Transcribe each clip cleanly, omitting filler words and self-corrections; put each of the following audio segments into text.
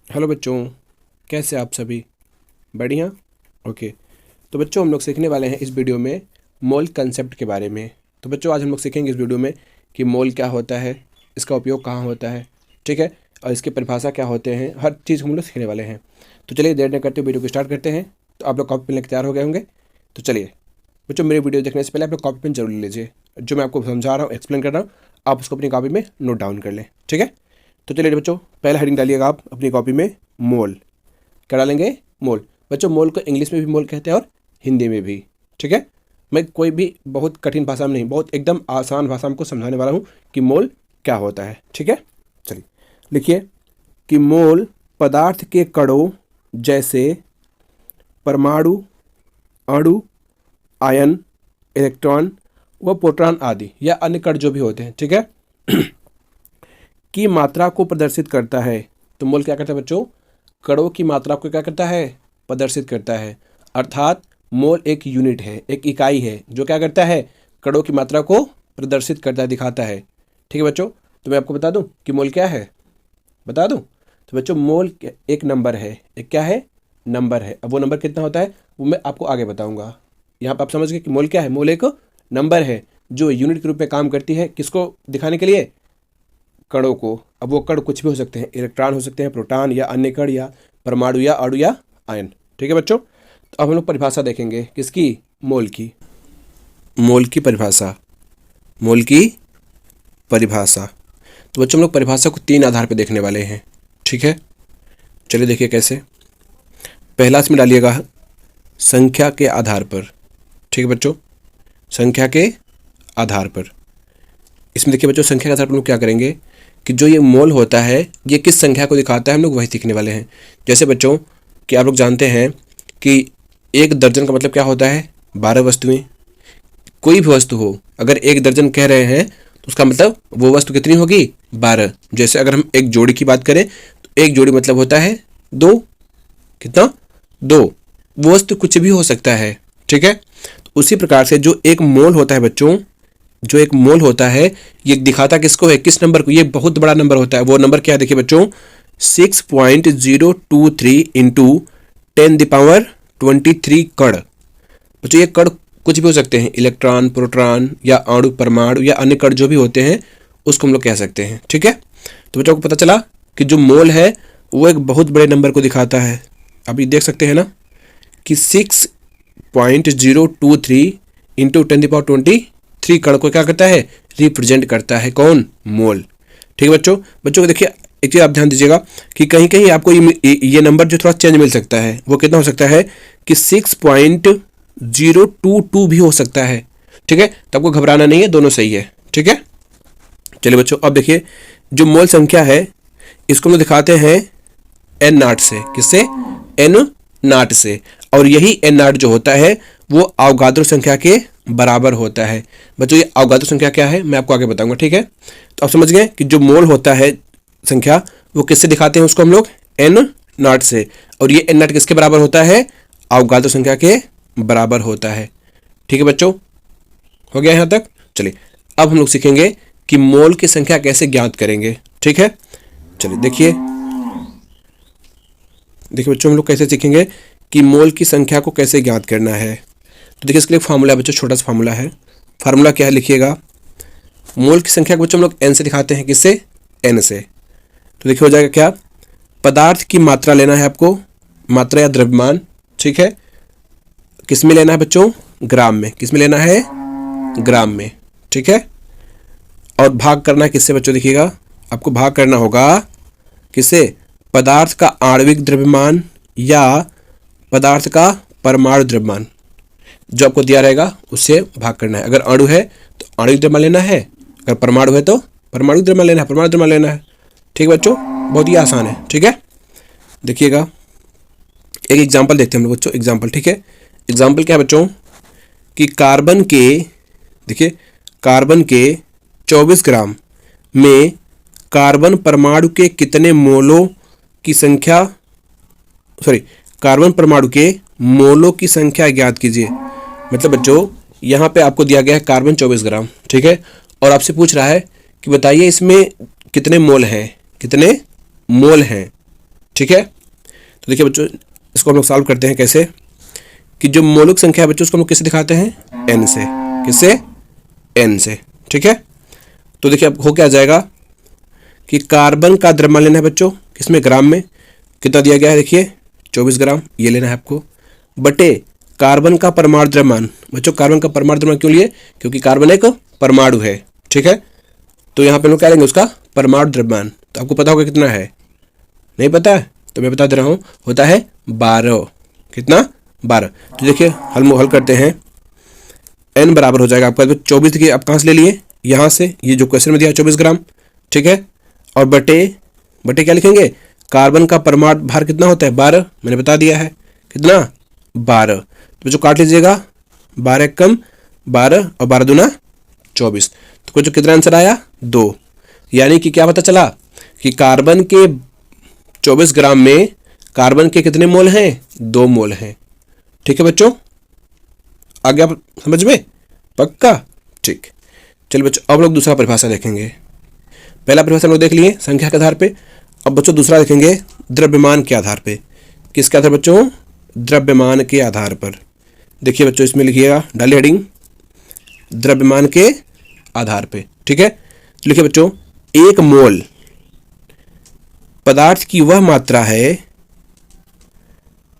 Hello बच्चों, कैसे आप सभी? बढ़िया। ओके। तो बच्चों, हम लोग सीखने वाले हैं इस वीडियो में मोल कंसेप्ट के बारे में। तो बच्चों, आज हम लोग सीखेंगे इस वीडियो में कि मोल क्या होता है, इसका उपयोग कहाँ होता है, ठीक है, और इसकी परिभाषा क्या होते हैं, हर चीज़ हम लोग सीखने वाले हैं। तो चलिए देर न करते हुए वीडियो को स्टार्ट करते हैं। तो आप लोग कॉपी पेन लेकर तैयार हो गए होंगे। तो चलिए बच्चों, मेरी वीडियो देखने से पहले आप लोग कॉपी पेन जरूर ले लीजिए। जो मैं आपको समझा रहा हूँ, एक्सप्लेन कर रहा हूँ, आप उसको अपनी कॉपी में नोट डाउन कर लें, ठीक है। तो चलिए बच्चों, पहला हेडिंग डालिएगा आप अपनी कॉपी में, मोल। क्या डालेंगे? मोल। बच्चों, मोल को इंग्लिश में भी मोल कहते हैं और हिंदी में भी, ठीक है। मैं कोई भी बहुत कठिन भाषा में नहीं, बहुत एकदम आसान भाषा में आपको समझाने वाला हूँ कि मोल क्या होता है, ठीक है। चलिए लिखिए कि मोल पदार्थ के कणों जैसे परमाणु, अणु, आयन, इलेक्ट्रॉन व प्रोटॉन आदि या अन्य कण जो भी होते हैं, ठीक है, की मात्रा को प्रदर्शित करता है। तो मोल क्या करता है बच्चों? कणों की मात्रा को क्या करता है? प्रदर्शित करता है। अर्थात मोल एक यूनिट है, एक इकाई है जो क्या करता है? कणों की मात्रा को प्रदर्शित करता है, दिखाता है, ठीक है बच्चों। तो मैं आपको बता दूं कि मोल क्या है, बता दूं। तो बच्चों, मोल एक नंबर है, एक क्या है? नंबर है। अब वो नंबर कितना होता है वो मैं आपको आगे बताऊंगा। यहाँ पर आप समझ गए कि मोल क्या है। मोल एक नंबर है जो यूनिट के रूप में काम करती है, किसको दिखाने के लिए? कणों को। अब वो कण कुछ भी हो सकते हैं, इलेक्ट्रॉन हो सकते हैं, प्रोटॉन या अन्य कण या परमाणु या अणु या आयन, ठीक है बच्चों। तो अब हम लोग परिभाषा देखेंगे किसकी? मोल की। मोल की परिभाषा, मोल की परिभाषा। तो बच्चों, हम लोग परिभाषा को 3 आधार पर देखने वाले हैं, ठीक है। चलिए देखिए कैसे। पहला इसमें डालिएगा संख्या के आधार पर, ठीक है बच्चों, संख्या के आधार पर। इसमें देखिए बच्चों, संख्या के आधार पर हम लोग क्या करेंगे कि जो ये मोल होता है ये किस संख्या को दिखाता है, हम लोग वही सीखने वाले हैं। जैसे बच्चों कि आप लोग जानते हैं कि एक दर्जन का मतलब क्या होता है? 12 वस्तुएं। कोई भी वस्तु हो, अगर एक दर्जन कह रहे हैं तो उसका मतलब वो वस्तु कितनी होगी? 12। जैसे अगर हम एक जोड़ी की बात करें तो एक जोड़ी मतलब होता है 2। कितना? 2। वो वस्तु कुछ भी हो सकता है, ठीक है। तो उसी प्रकार से जो एक मोल होता है बच्चों, जो एक मोल होता है ये दिखाता किसको है? किस नंबर को? ये बहुत बड़ा नंबर होता है। वो नंबर क्या है देखिए बच्चों, 6.023 इंटू 10⁻23 कण। बच्चों, ये कण कुछ भी हो सकते हैं, इलेक्ट्रॉन, प्रोटॉन या अणु, परमाणु या अन्य कण जो भी होते हैं उसको हम लोग कह सकते हैं, ठीक है। तो बच्चों को पता चला कि जो मोल है वो एक बहुत बड़े नंबर को दिखाता है। अभी देख सकते हैं ना कि 6.023 इंटू 10⁻23 कण को क्या करता है? रिप्रेजेंट करता है। कौन? मोल, ठीक है बच्चों। बच्चों को देखिए एक चीज़ आप ध्यान दीजिएगा कि कहीं कहीं आपको ये नंबर जो थोड़ा चेंज मिल सकता है। वो कितना हो सकता है कि 6.022 भी हो सकता है, ठीक है। तो आपको घबराना नहीं है, दोनों सही है, ठीक है। चलिए बच्चों, अब देखिए जो मोल संख्या है इसको हम लोग दिखाते हैं n0 से। किससे? n0 से। और यही n0 जो होता है वो अवगाद्रो संख्या के बराबर होता है। बच्चों, ये अवगाद्रो संख्या क्या है मैं आपको आगे बताऊंगा, ठीक है। तो आप समझ गए कि जो मोल होता है संख्या वो किससे दिखाते हैं उसको हम लोग? n0 से। और ये n0 किसके बराबर होता है? अवगाद्रो संख्या के बराबर होता है, ठीक है बच्चों। हो गया यहाँ तक? चलिए अब हम लोग सीखेंगे कि मोल की संख्या कैसे ज्ञात करेंगे, ठीक है। चलिए देखिए बच्चों, हम लोग कैसे सीखेंगे कि मोल की संख्या को कैसे ज्ञात करना है। तो देखिए इसके लिए फार्मूला है बच्चों, छोटा सा फार्मूला है। फार्मूला क्या है लिखिएगा। मोल की संख्या को बच्चों हम लोग n से दिखाते हैं। किससे? n से। तो देखिए हो जाएगा क्या? पदार्थ की मात्रा लेना है आपको, मात्रा या द्रव्यमान, ठीक है। किस में लेना है बच्चों? ग्राम में। किस में लेना है? ग्राम में, ठीक है। और भाग करना है किससे बच्चों? देखिएगा आपको भाग करना होगा किससे? पदार्थ का आणविक द्रव्यमान या पदार्थ का परमाणु द्रव्यमान जो आपको दिया रहेगा उससे भाग करना है। अगर अणु है तो आणविक द्रव्यमान लेना है, अगर परमाणु है तो परमाणु द्रव्यमान लेना है, परमाणु द्रव्यमान लेना है, ठीक है बच्चों। बहुत ही आसान है, ठीक है। देखिएगा एक एग्जाम्पल देखते हैं हम लोग बच्चों, एग्जाम्पल, ठीक है। एग्जाम्पल क्या है बच्चों कि कार्बन के, देखिए कार्बन के 24 ग्राम में कार्बन परमाणु के कितने मोलों की संख्या, कार्बन परमाणु के मोलों की संख्या ज्ञात कीजिए। मतलब बच्चों यहाँ पे आपको दिया गया है कार्बन 24 ग्राम, ठीक है। और आपसे पूछ रहा है कि बताइए इसमें कितने मोल हैं, कितने मोल हैं, ठीक है। तो देखिए बच्चों, इसको हम लोग सॉल्व करते हैं कैसे, कि जो मौलिक संख्या है बच्चों उसको हम लोग किससे दिखाते हैं, n से। किससे, n से। ठीक है। तो देखिए अब हो क्या जाएगा कि कार्बन का द्रव्यमान लेना है बच्चों, किसमें, ग्राम में। कितना दिया गया है, देखिए 24 ग्राम, ये लेना है आपको, बटे कार्बन का परमाणु द्रव्यमान। बच्चों कार्बन का परमाणु द्रव्यमान क्यों लिए, क्योंकि कार्बन एक परमाणु है। ठीक है। तो यहाँ पे लोग क्या लेंगे, उसका परमाणु द्रव्यमान। तो आपको पता होगा कितना है, नहीं पता है तो मैं बता दे रहा हूँ, होता है 12। कितना, 12। तो देखिए हल करते हैं, n बराबर हो जाएगा आपका 24। देखिए आप कहाँ से ले लिए, यहाँ से, ये जो क्वेश्चन में दिया 24 ग्राम। ठीक है। और बटे क्या लिखेंगे, कार्बन का परमाणु भार कितना होता है, 12, मैंने बता दिया है। कितना, 12। तो जो काट लीजिएगा, 12 कम 12 और 12 दूना 24। तो जो कितना आंसर आया, 2। यानी कि क्या पता चला कि कार्बन के 24 ग्राम में कार्बन के कितने मोल हैं, 2 मोल हैं। ठीक है बच्चों, आ गया समझ में, पक्का। ठीक, चलिए बच्चों अब लोग दूसरा परिभाषा देखेंगे। पहला परिभाषा हम लोग देख लिए संख्या के आधार पे। अब बच्चों दूसरा देखेंगे द्रव्यमान के आधार पे। किसके आधार बच्चों, द्रव्यमान के आधार पर। देखिए बच्चों इसमें लिखिएगा, डालिए हेडिंग, द्रव्यमान के आधार पे। ठीक है। लिखिए बच्चों, एक मोल पदार्थ की वह मात्रा है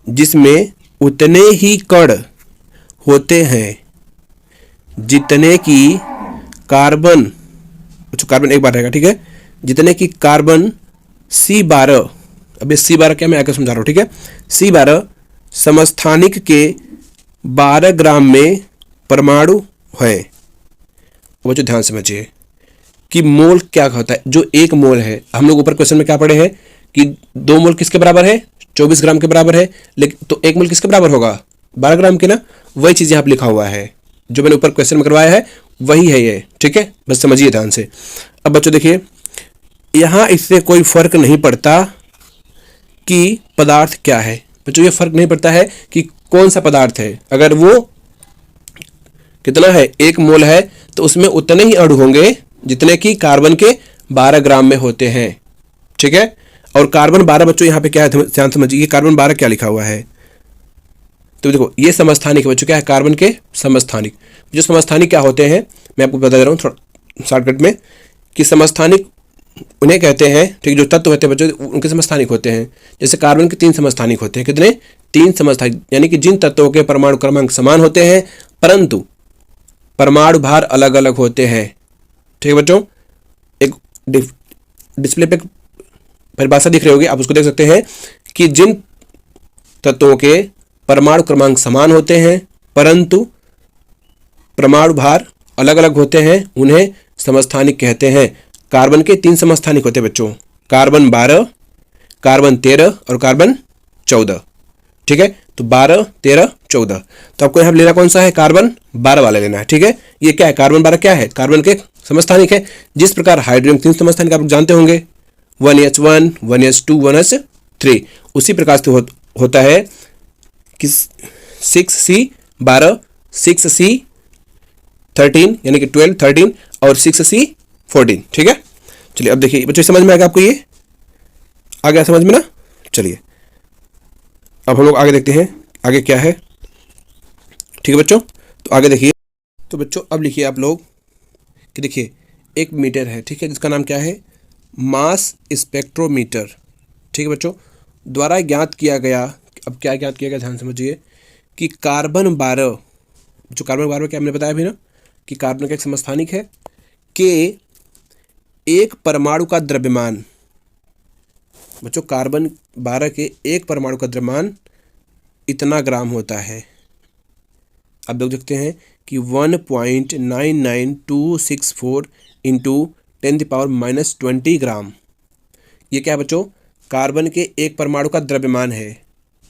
जिसमें उतने ही कण होते हैं जितने की कार्बन, कार्बन एक बार रहेगा। ठीक है। जितने की कार्बन C12, अब ये C12 क्या, मैं आगे समझा रहा हूँ। ठीक है। C12 समस्थानिक के 12 ग्राम में परमाणु है। बच्चों ध्यान समझिए कि मोल क्या होता है। जो एक मोल है, हम लोग ऊपर क्वेश्चन में क्या पढ़े हैं कि 2 मोल किसके बराबर है, 24 ग्राम के बराबर है। लेकिन तो 1 मोल किसके बराबर होगा, 12 ग्राम के ना। वही चीज़ यहाँ पर लिखा हुआ है, जो मैंने ऊपर क्वेश्चन में करवाया है वही है ये। ठीक है, बस समझिए ध्यान से। अब बच्चों देखिए, यहाँ इससे कोई फर्क नहीं पड़ता कि पदार्थ क्या है। बच्चों ये फर्क नहीं पड़ता है कि कौन सा पदार्थ है। अगर वो कितना है, 1 मोल है, तो उसमें उतने ही अणु होंगे जितने कि कार्बन के 12 ग्राम में होते हैं। ठीक है। और कार्बन 12 बच्चों यहाँ पे क्या है, ध्यान समझिए, कार्बन 12 क्या लिखा हुआ है। तो देखो ये समस्थानिक है बच्चों, क्या है, कार्बन के समस्थानिक। जो समस्थानिक क्या होते हैं मैं आपको बता दे रहा हूँ थोड़ा शॉर्टकट में, कि समस्थानिक उन्हें कहते हैं, ठीक, जो तत्व होते हैं बच्चों उनके समस्थानिक होते हैं। जैसे कार्बन के 3 समस्थानिक होते हैं। कितने, 3 समस्थानिक, यानी कि जिन तत्वों के परमाणु क्रमांक समान होते हैं परंतु परमाणु भार अलग अलग होते हैं। ठीक है बच्चों, एक डिस्प्ले पे परिभाषा दिख रही होगी, आप उसको देख सकते हैं कि जिन तत्वों के परमाणु क्रमांक समान होते हैं परंतु परमाणु भार अलग अलग होते हैं उन्हें समस्थानिक कहते हैं। कार्बन के 3 समस्थानिक होते हैं बच्चों, कार्बन 12, कार्बन 13 और कार्बन 14। ठीक है। तो 12, 13, 14। तो आपको यहाँ लेना कौन सा है, कार्बन 12 वाला लेना है। ठीक है। ये क्या है, कार्बन 12 क्या है, कार्बन के समस्थानिक है। जिस प्रकार हाइड्रोजन 3 समस्थानिक आप जानते होंगे, 1H1, 1H2, 1H3, उसी प्रकार से होता है कि 6C12, 6C13 यानी कि 12, 13 और 6C14। ठीक है। चलिए अब देखिए बच्चों, समझ में आ गया आपको, ये आ गया समझ में ना। चलिए अब हम लोग आगे देखते हैं आगे क्या है। ठीक है बच्चों, तो आगे देखिए। तो बच्चों अब लिखिए आप लोग कि देखिए एक मीटर है, ठीक है, जिसका नाम क्या है, मास स्पेक्ट्रोमीटर। ठीक है बच्चों, द्वारा ज्ञात किया गया। अब क्या ज्ञात किया गया, ध्यान समझिए, कि कार्बन 12, जो कार्बन 12 क्या हमने बताया भी ना, कि कार्बन का एक समस्थानिक है, के एक परमाणु का द्रव्यमान। बच्चों कार्बन 12 के एक परमाणु का द्रव्यमान इतना ग्राम होता है। अब लोग देखते हैं कि 1.99264 इंटू 10⁻⁻20 ग्राम। ये क्या है बच्चों, कार्बन के एक परमाणु का द्रव्यमान है।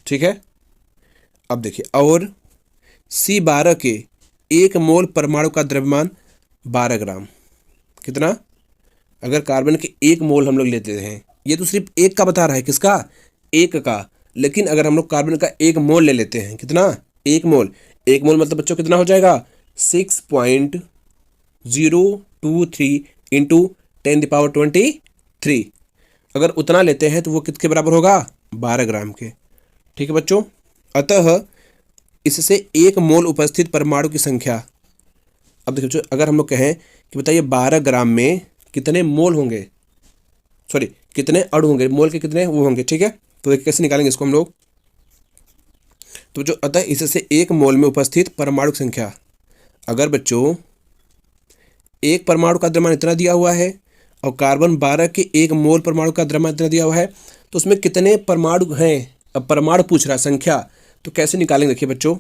ठीक है। अब देखिए, और C12 के 1 मोल परमाणु का द्रव्यमान 12 ग्राम। कितना, अगर कार्बन के 1 मोल हम लोग लेते हैं, ये तो सिर्फ एक का बता रहा है, किसका, 1 का। लेकिन अगर हम लोग कार्बन का 1 मोल ले लेते हैं, कितना, 1 मोल, 1 मोल मतलब बच्चों कितना हो जाएगा, 6.023 इंटू 10⁻23। अगर उतना लेते हैं तो वो किसके बराबर होगा, 12 ग्राम के। ठीक है बच्चों, अतः इससे 1 मोल उपस्थित परमाणु की संख्या। अब देखिए बच्चों, अगर हम लोग कहें कि बताइए 12 ग्राम में कितने मोल होंगे, सॉरी कितने अणु होंगे, मोल के कितने वो होंगे। ठीक है, तो देखिए कैसे निकालेंगे इसको हम लोग। तो जो अतः इससे 1 मोल में उपस्थित परमाणु की संख्या, अगर बच्चों एक परमाणु का द्रव्यमान इतना दिया हुआ है और कार्बन 12 के 1 मोल परमाणु का द्रव्यमान इतना दिया हुआ है, तो उसमें कितने परमाणु हैं। अब परमाणु पूछ रहा है संख्या, तो कैसे निकालेंगे। देखिए बच्चों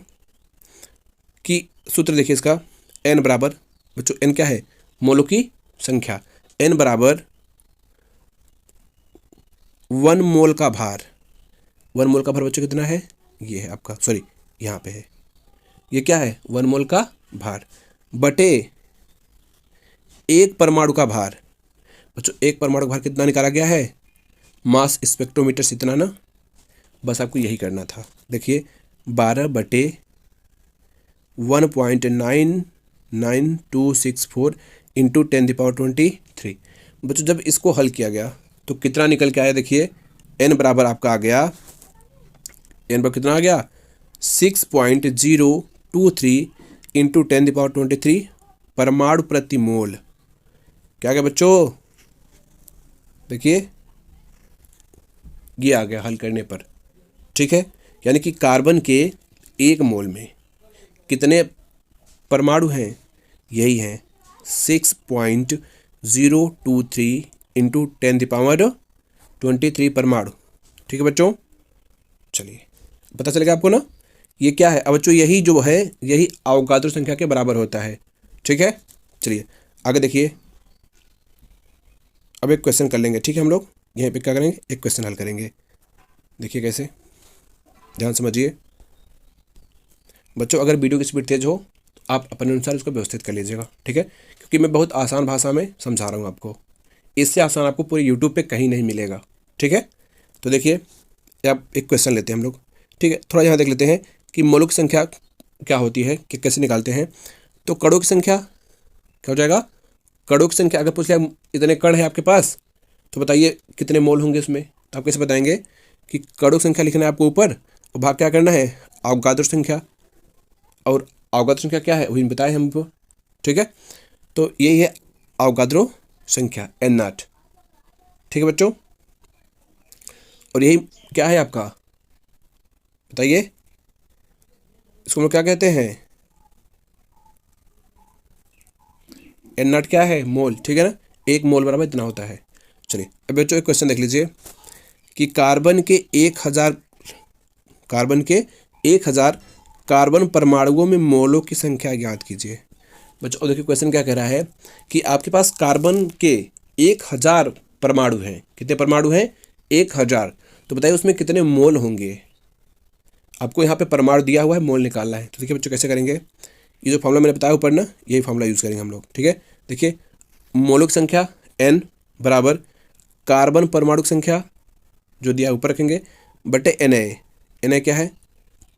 कि सूत्र देखिए इसका, n बराबर, बच्चों n क्या है, मोलों की संख्या। n बराबर 1 मोल का भार। 1 मोल का भार बच्चों कितना है, ये है आपका, सॉरी यहाँ पे है, ये क्या है 1 मोल का भार बटे 1 परमाणु का भार। बच्चों 1 परमाणु का भार कितना निकाला गया है, मास स्पेक्ट्रोमीटर से इतना ना, बस आपको यही करना था। देखिए 12 बटे 1.99264 इंटू 10⁻23। बच्चों जब इसको हल किया गया तो कितना निकल के आया, देखिए n बराबर आपका आ गया, n बराबर कितना आ गया 6.023 इंटू 10⁻23 परमाणु प्रति मोल। क्या गया बच्चों, देखिए ये आ गया हल करने पर। ठीक है, यानी कि कार्बन के 1 मोल में कितने परमाणु हैं, यही हैं 6.023 इंटू 10⁻23 परमाणु। ठीक है बच्चों, चलिए पता चलेगा आपको ना ये क्या है। अब बच्चों यही जो है यही अवोगाद्रो संख्या के बराबर होता है। ठीक है, चलिए आगे देखिए, अब एक क्वेश्चन कर लेंगे। ठीक है, हम लोग यहीं पे क्या करेंगे, एक क्वेश्चन हल करेंगे। देखिए कैसे, ध्यान समझिए बच्चों। अगर वीडियो की स्पीड तेज हो तो आप अपने अनुसार उसको व्यवस्थित कर लीजिएगा। ठीक है, क्योंकि मैं बहुत आसान भाषा में समझा रहा हूँ आपको, इससे आसान आपको पूरे यूट्यूब पे कहीं नहीं मिलेगा। ठीक है, तो देखिए अब एक क्वेश्चन लेते हैं हम लोग। ठीक है, थोड़ा यहाँ देख लेते हैं कि मोलों की संख्या क्या होती है, कि कैसे निकालते हैं। तो कणों की संख्या क्या हो जाएगा, कणों की संख्या अगर पूछ लिया इतने कण है आपके पास तो बताइए कितने मोल होंगे उसमें, तो आप कैसे बताएंगे कि कणों की संख्या लिखना है आपको ऊपर और भाग क्या करना है अवोगाद्रो संख्या। और अवोगाद्रो संख्या क्या है वही बताए हमको। ठीक है, तो यही है अवोगाद्रो संख्या n0। ठीक है बच्चों, और यही क्या है आपका, बताइए इसको हम लोग क्या कहते हैं, n0 क्या है, मोल। ठीक है ना, 1 मोल बराबर इतना होता है। चलिए अब बच्चों एक क्वेश्चन देख लीजिए कि कार्बन के 1000 कार्बन परमाणुओं में मोलों की संख्या ज्ञात कीजिए। बच्चों देखिए क्वेश्चन क्या कह रहा है कि आपके पास कार्बन के 1000 परमाणु हैं। कितने परमाणु हैं, 1000। तो बताइए उसमें कितने मोल होंगे। आपको यहाँ पे परमाणु दिया हुआ है, मोल निकालना है। तो देखिए बच्चों कैसे करेंगे, ये जो फॉर्मूला मैंने बताया ऊपर ना, यही फॉर्मूला यूज़ करेंगे हम लोग। ठीक है, देखिए मोलों की संख्या n बराबर कार्बन परमाणु की संख्या जो दिया ऊपर रखेंगे बटे Na क्या है,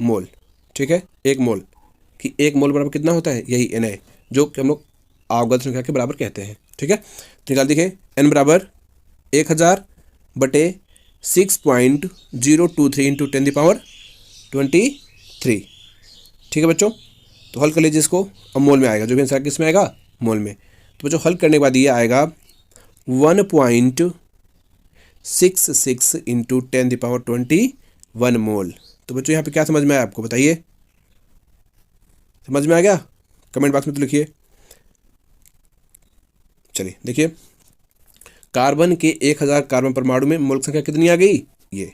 मोल। ठीक है, 1 मोल कि 1 मोल बराबर कितना होता है, यही Na, जो कि हम लोग अवोगाद्रो संख्या के बराबर कहते हैं। ठीक है, तो निकाल देखिए n बराबर 1000 बटे 6.023 इंटू 10⁻23। ठीक है बच्चों, तो हल कर लीजिए इसको। अब मोल में आएगा, जो भी आंसर किस में आएगा, मोल में। तो बच्चों हल करने के बाद ये आएगा 1.66 इंटू 10⁻21 मोल। तो बच्चों यहाँ पे क्या समझ में आया आपको, बताइए समझ में आ गया, कमेंट बॉक्स में तो लिखिए। चलिए देखिए कार्बन के 1000 कार्बन परमाणु में मोल संख्या कितनी आ गई, ये।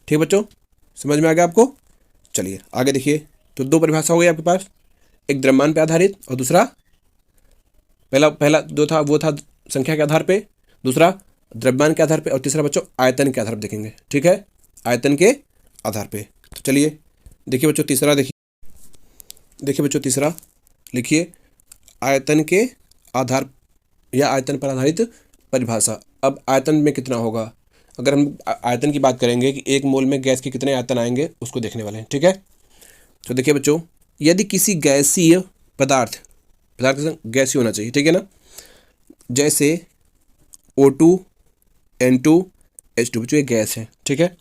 ठीक बच्चों, समझ में आ गया आपको। चलिए आगे देखिए, तो 2 परिभाषा हो गई आपके पास, एक द्रव्यमान पे आधारित और दूसरा पहला जो था वो था संख्या के आधार पे, दूसरा द्रव्यमान के आधार पे, और तीसरा बच्चों आयतन के आधार पर देखेंगे। ठीक है, आयतन के आधार पे। तो चलिए देखिए बच्चों तीसरा, देखिए बच्चों तीसरा लिखिए आयतन के आधार या आयतन पर आधारित परिभाषा। अब आयतन में कितना होगा, अगर हम आयतन की बात करेंगे कि 1 मोल में गैस के कितने आयतन आएंगे उसको देखने वाले हैं। ठीक है, तो देखिए बच्चों यदि किसी गैसीय पदार्थ गैसीय होना चाहिए, ठीक है ना, जैसे O2, N2, H2 बच्चों ये गैस है, ठीक है।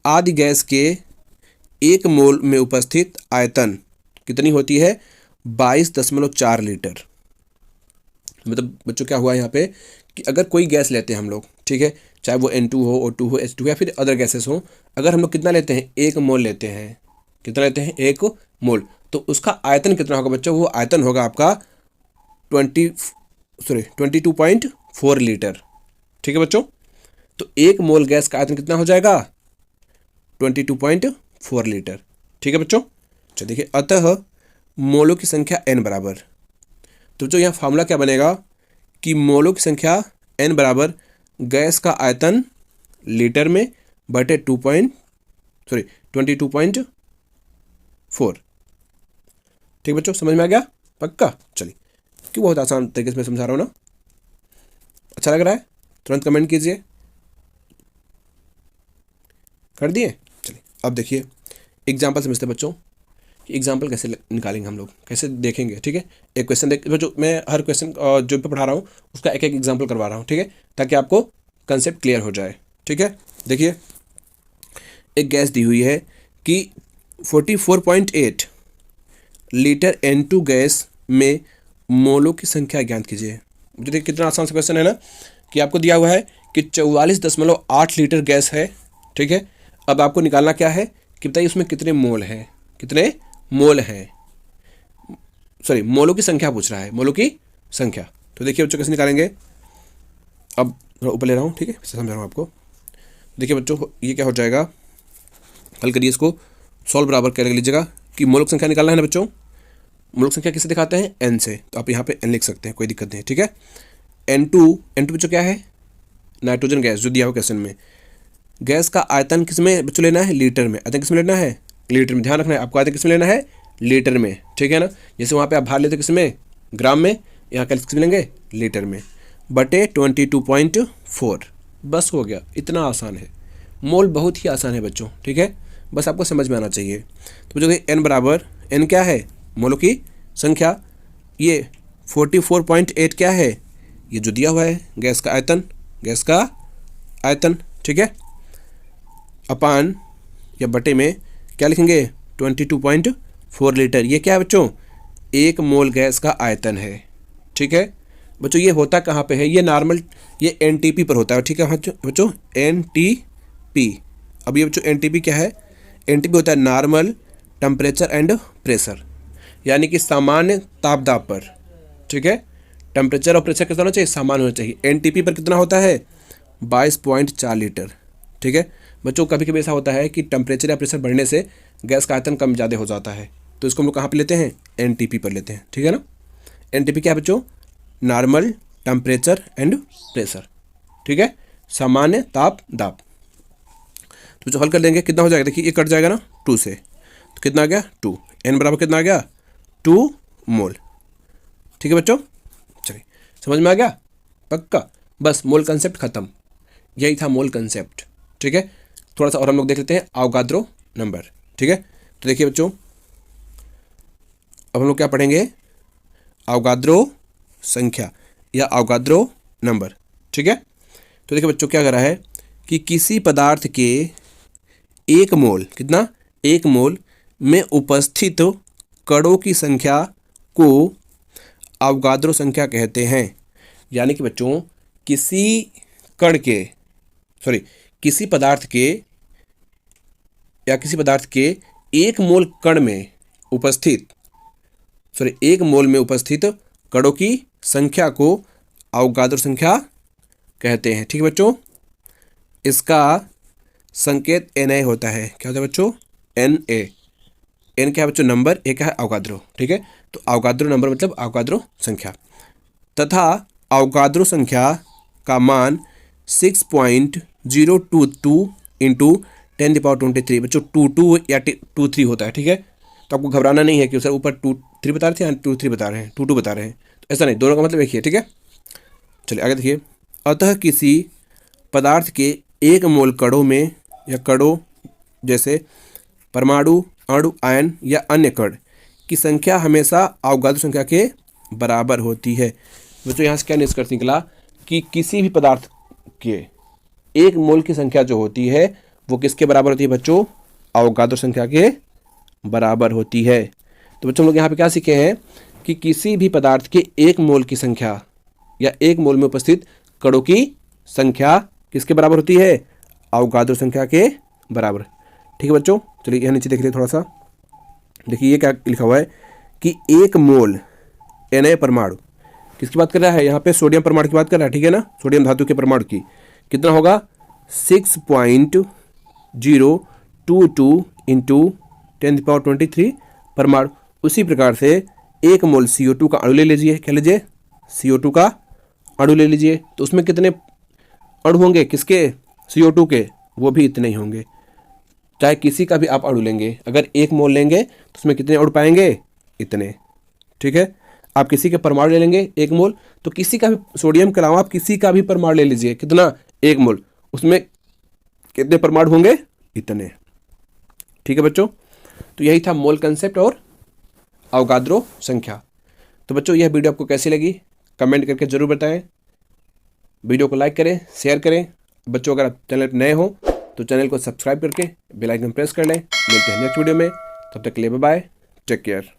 आदि गैस के 1 मोल में उपस्थित आयतन कितनी होती है? 22.4 लीटर। मतलब बच्चों क्या हुआ यहाँ पे कि अगर कोई गैस लेते हैं हम लोग, ठीक है, चाहे वो N2 हो, O2 हो, H2 या फिर अदर गैसेस हो, अगर हम लोग कितना लेते हैं? 1 मोल लेते हैं। कितना लेते हैं? 1 मोल। तो उसका आयतन कितना होगा बच्चों? वो आयतन होगा आपका 22.4 लीटर, ठीक है बच्चों। तो 1 मोल गैस का आयतन कितना हो जाएगा? 22.4 लीटर, ठीक है बच्चों। चलिए देखिए, अतः मोलों की संख्या n बराबर, तो बच्चों यहाँ फार्मूला क्या बनेगा कि मोलों की संख्या n बराबर गैस का आयतन लीटर में बटे 22.4। ठीक बच्चों, समझ में आ गया? पक्का? चलिए, क्यों बहुत आसान तरीके से मैं समझा रहा हूँ ना? अच्छा लग रहा है? तुरंत कमेंट कीजिए। कर दिए? चलिए अब देखिए एग्जाम्पल समझते हैं बच्चों कि एग्जाम्पल कैसे निकालेंगे हम लोग, कैसे देखेंगे, ठीक है। एक क्वेश्चन देख बच्चों, मैं हर क्वेश्चन जो पे पढ़ा रहा हूँ उसका एक एक एग्जाम्पल करवा रहा हूँ, ठीक है, ताकि आपको कंसेप्ट क्लियर हो जाए, ठीक है। देखिए एक गैस दी हुई है कि 44.8 लीटर N2 गैस में मोलों की संख्या ज्ञात कीजिए। देखिए कितना आसान सा क्वेश्चन है ना, कि आपको दिया हुआ है कि 44.8 लीटर गैस है, ठीक है। अब आपको निकालना क्या है कि बताइए उसमें कितने मोल हैं, कितने मोल हैं, सॉरी मोलों की संख्या पूछ रहा है, मोलों की संख्या। तो देखिए बच्चों कैसे निकालेंगे, अब थोड़ा ऊपर ले रहा हूँ, ठीक है, समझा रहा हूँ आपको। देखिए बच्चों ये क्या हो जाएगा, हल करिए इसको, सॉल्व बराबर कर लीजिएगा कि मोलों की संख्या निकालना है ना बच्चों। मोलों की संख्या किससे दिखाते हैं? n से, तो आप यहाँ पे n लिख सकते हैं, कोई दिक्कत नहीं, ठीक है। N2 बच्चों क्या है? नाइट्रोजन गैस जो दिया हुआ क्वेश्चन में। गैस का आयतन किस में बच्चों लेना है? लीटर में। आयतन किस में लेना है? लीटर में। ध्यान रखना है आपको, आयतन किस में लेना है? लीटर में, ठीक है ना। जैसे वहाँ पे आप भार लेते किस में? ग्राम में, यहाँ कैसे किस में लेंगे? लीटर में, बटे 22.4। बस हो गया, इतना आसान है। मोल बहुत ही आसान है बच्चों, ठीक है, बस आपको समझ में आना चाहिए। तो जो n बराबर, n क्या है? मोलों की संख्या। ये 44.8 क्या है? ये जो दिया हुआ है गैस का आयतन, गैस का आयतन, ठीक है। अपान या बटे में क्या लिखेंगे? 22.4 लीटर। ये क्या है बच्चों? 1 मोल गैस का आयतन है, ठीक है बच्चों। ये होता कहाँ पे है? ये नॉर्मल, ये NTP पर होता है, ठीक है बच्चों, NTP। अब ये बच्चों NTP क्या है? NTP होता है नॉर्मल टेम्परेचर एंड प्रेशर, यानी कि सामान्य ताप दाब पर, ठीक है। टेम्परेचर और प्रेशर कितना होना चाहिए? समान होना चाहिए। NTP पर कितना होता है? 22.4 लीटर, ठीक है बच्चों। कभी कभी ऐसा होता है कि टेम्परेचर या प्रेशर बढ़ने से गैस का आयतन कम ज़्यादा हो जाता है, तो इसको हम लोग कहाँ पे लेते हैं? NTP पर लेते हैं, ठीक है ना। NTP क्या है बच्चों? नॉर्मल टेम्परेचर एंड प्रेशर, ठीक है, सामान्य ताप दाब। तो जो हल कर देंगे कितना हो जाएगा? देखिए ये कट जाएगा ना 2 से, तो कितना आ गया? 2। n बराबर कितना आ गया? 2 मोल, ठीक है बच्चों। चलिए समझ में आ गया? पक्का? बस मोल कंसेप्ट खत्म, यही था मोल कंसेप्ट, ठीक है। थोड़ा सा और हम लोग देख लेते हैं अवोगाद्रो नंबर, ठीक है। तो देखिए बच्चों अब हम लोग क्या पढ़ेंगे? अवोगाद्रो संख्या या अवोगाद्रो नंबर, ठीक है। तो देखिए बच्चों क्या कर रहा है कि किसी पदार्थ के 1 मोल, कितना? 1 मोल में उपस्थित कणों की संख्या को अवोगाद्रो संख्या कहते हैं। यानी कि बच्चों किसी कण के, सॉरी किसी पदार्थ के या किसी पदार्थ के 1 मोल कण में उपस्थित, सॉरी 1 मोल में उपस्थित कणों की संख्या को अवोगाद्रो संख्या कहते हैं, ठीक है बच्चों। इसका संकेत Na होता है। क्या होता है बच्चों? Na। n क्या है बच्चों? नंबर। a क्या है? अवोगाद्रो, ठीक है। तो अवोगाद्रो नंबर मतलब अवोगाद्रो संख्या, तथा अवोगाद्रो संख्या का मान 6.022 इंटू 10⁻23 बच्चों 22 या 23 होता है, ठीक है। तो आपको घबराना नहीं है कि सर ऊपर 23 बता रहे थे या 23 बता रहे हैं, 22 बता रहे हैं, तो ऐसा नहीं, दोनों का मतलब एक ही है, ठीक है। चलिए आगे देखिए, अतः किसी पदार्थ के 1 मोल कणों में या कणों जैसे परमाणु, अणु, आयन या अन्य कण की संख्या हमेशा अवोगाद्रो संख्या के बराबर होती है। बच्चों यहाँ से क्या निष्कर्ष निकला कि किसी भी पदार्थ के एक मोल की संख्या जो होती है वो किसके बराबर होती है बच्चों? अवोगाद्रो संख्या के बराबर होती है। तो बच्चों हम लोग यहाँ पे क्या सीखे हैं कि किसी भी पदार्थ के एक मोल की संख्या या एक मोल में उपस्थित कणों की संख्या किसके बराबर होती है? अवोगाद्रो संख्या के बराबर। ठीक है बच्चों, चलिए यहाँ नीचे देखिए थोड़ा सा। देखिए ये क्या लिखा हुआ है कि एक मोल Na परमाणु किसकी बात कर रहा है? यहाँ पे सोडियम परमाणु की बात कर रहा है, ठीक है ना, सोडियम धातु के परमाणु की। कितना होगा? 6.022 इंटू 10⁻23 परमाणु। उसी प्रकार से एक मोल CO2 का अणु ले लीजिए। क्या लीजिए? CO2 का अणु ले लीजिए। तो उसमें कितने अणु होंगे? किसके? CO2 के। वो भी इतने ही होंगे। चाहे किसी का भी आप अणु लेंगे, अगर एक मोल लेंगे तो उसमें कितने अणु पाएंगे? इतने। ठीक है, आप किसी के परमाणु ले लेंगे एक मोल, तो किसी का भी, सोडियम के अलावा आप किसी का भी परमाणु ले लीजिए, कितना? एक मोल, उसमें कितने परमाणु होंगे? इतने। ठीक है बच्चों, तो यही था मोल कंसेप्ट और अवोगाद्रो संख्या। तो बच्चों यह वीडियो आपको कैसी लगी कमेंट करके जरूर बताएं। वीडियो को लाइक करें, शेयर करें। बच्चों अगर आप चैनल पर नए हो तो चैनल को सब्सक्राइब करके बेल आइकन प्रेस कर लें। मिलते हैं नेक्स्ट वीडियो में, तब तक के लिए बाय बाय, टेक केयर।